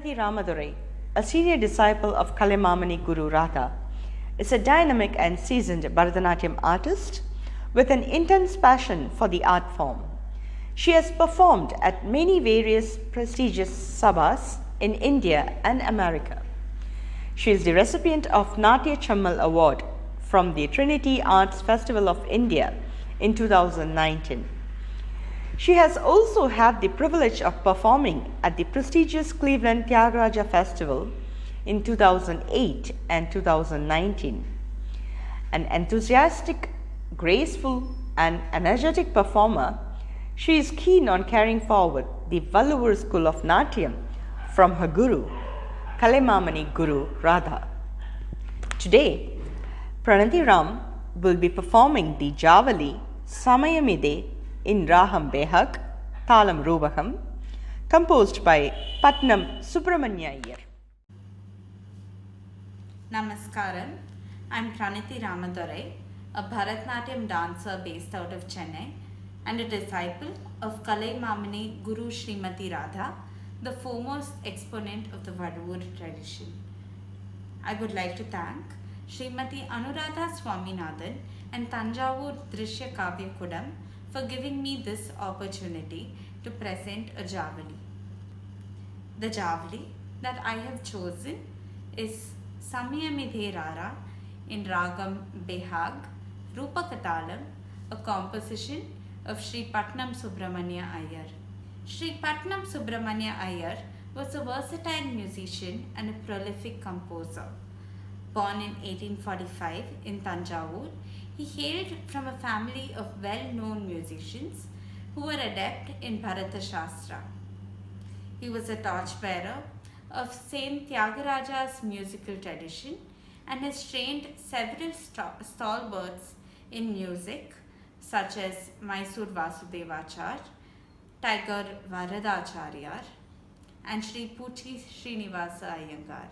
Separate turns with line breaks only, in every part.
Pranati Ramadurai, a senior disciple of Kalaimamani Guru Radha, is a dynamic and seasoned Bharatanatyam artist with an intense passion for the art form. She has performed at many various prestigious sabhas in India and America. She is the recipient of Natya Chammal Award from the Trinity Arts Festival of India in 2019. She has also had the privilege of performing at the prestigious Cleveland Tyagaraja Festival in 2008 and 2019. An enthusiastic, graceful, and energetic performer, she is keen on carrying forward the Valluvur school of Natyam from her guru, Kalaimamani Guru Radha. Today, Pranati Ram will be performing the Javali Samayamide in Raham Behag, Talam Rubaham, composed by Patnam Subramanya Iyer.
Namaskaram, I'm Pranati Ramadurai, a Bharatanatyam dancer based out of Chennai and a disciple of Kalaimamani Guru Srimati Radha, the foremost exponent of the Valluvur tradition. I would like to thank Srimati Anuradha Swaminathan and Thanjavur Drishya Kavya Kudam for giving me this opportunity to present a Javali. The Javali that I have chosen is Samayamide Rara in Ragam Behag, Rupakatalam, a composition of Sri Patnam Subramanya Iyer. Sri Patnam Subramanya Iyer was a versatile musician and a prolific composer. Born in 1845 in Thanjavur, he hailed from a family of well-known musicians who were adept in Bharata Shastra. He was a torchbearer of Saint Tyagaraja's musical tradition and has trained several stalwarts in music such as Mysore Vasudevacharya, Tiger Varadacharya, and Sri Puchi Srinivasa Iyengar.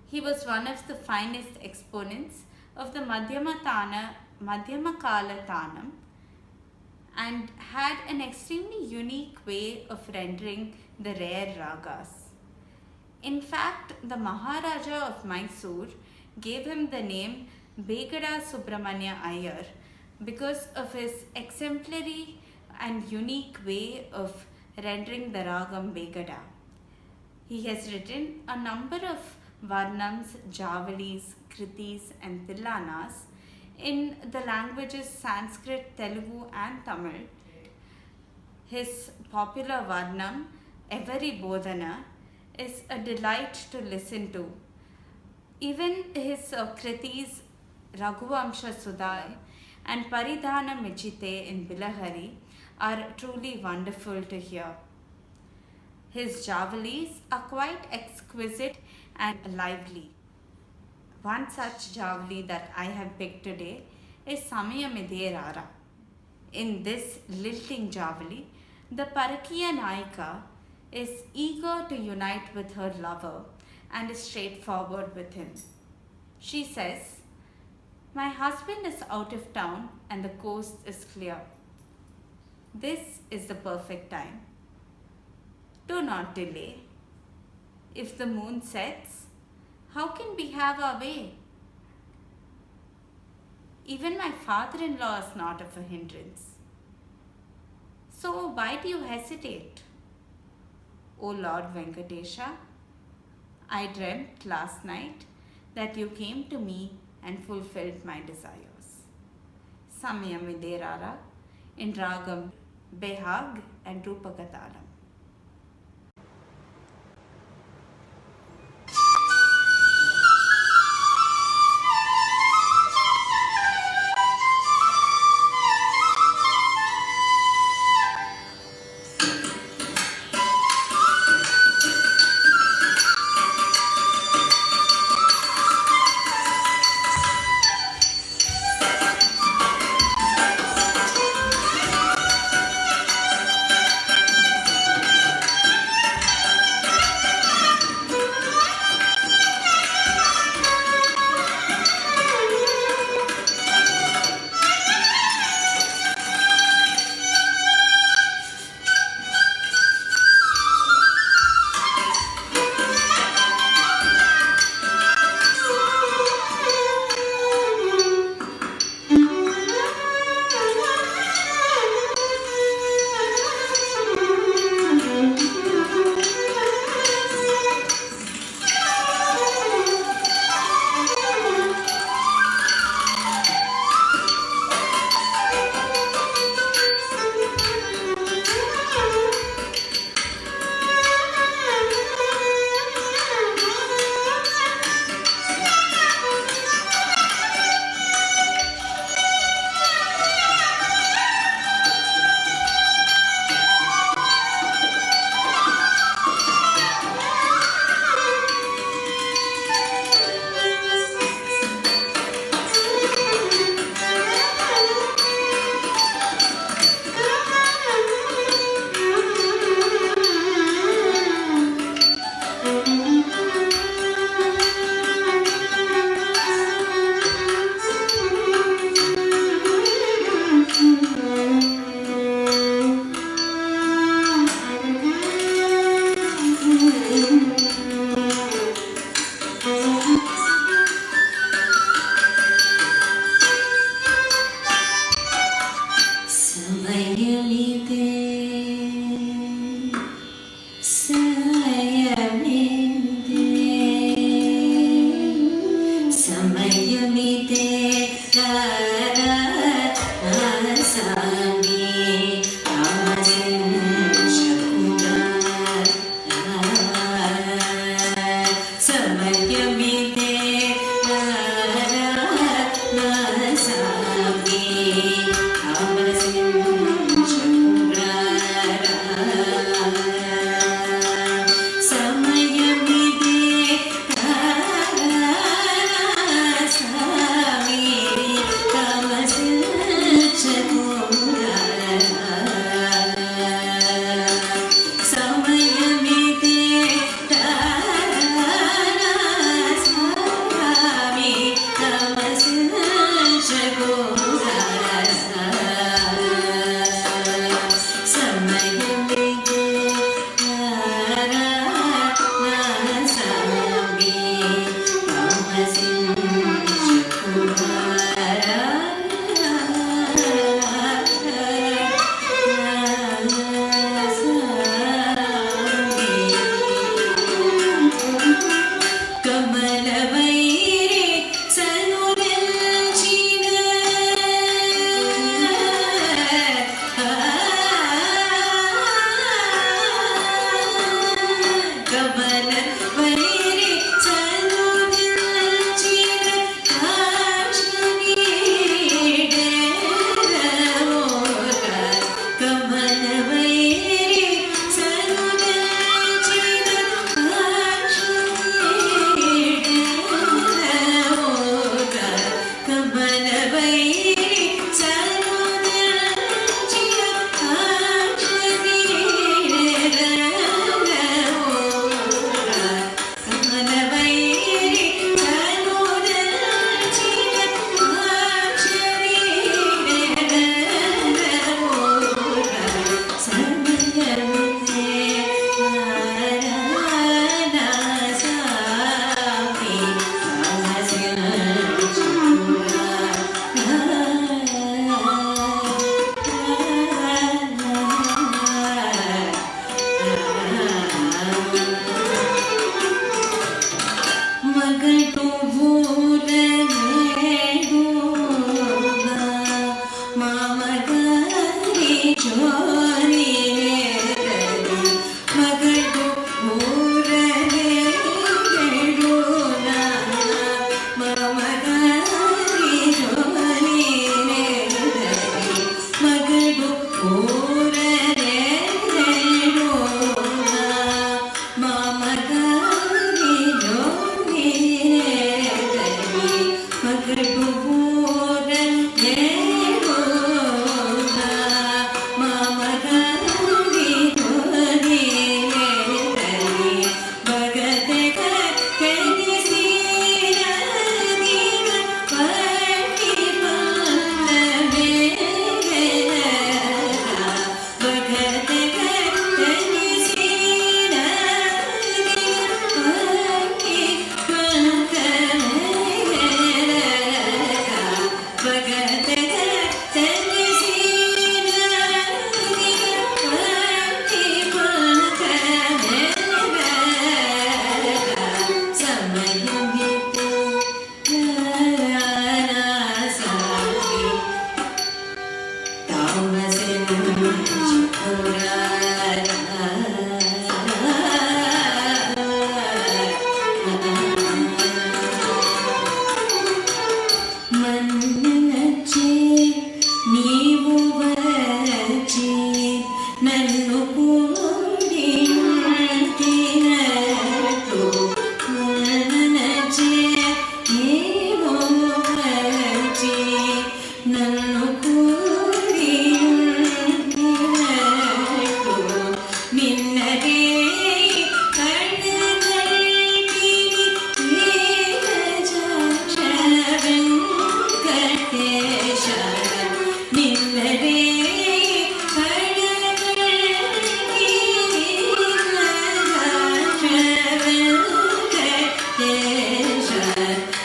He was one of the finest exponents of the Madhyama Kala Tanam and had an extremely unique way of rendering the rare ragas. In fact, the Maharaja of Mysore gave him the name Begada Subramanya Iyer because of his exemplary and unique way of rendering the ragam Begada. He has written a number of varnams, javalis, kritis and tillanas in the languages Sanskrit, Telugu and Tamil. His popular varnam, Every Bodhana, is a delight to listen to. Even his kritis, Raghuvamsha Sudai and Paridhana Michite in Bilahari are truly wonderful to hear. His javalis are quite exquisite and lively. One such javali that I have picked today is Samayamide Rara. In this lilting javali, the Parakiya Nayika is eager to unite with her lover and is straightforward with him. She says, "My husband is out of town and the coast is clear. This is the perfect time. Do not delay. If the moon sets, how can we have our way? Even my father-in-law is not of a hindrance. So why do you hesitate? O Lord Venkatesha, I dreamt last night that you came to me and fulfilled my desires." Samayamide Rara in Ragam Behag and Rupakatalam.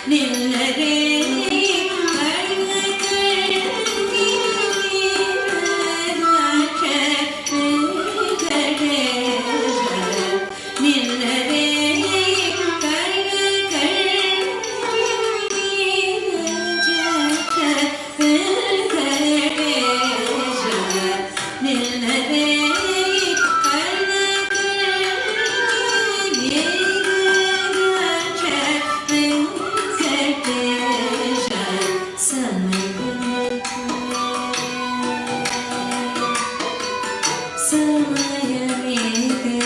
ನಿಲ್ಲದೆ ಸಮಯಮೇದೆ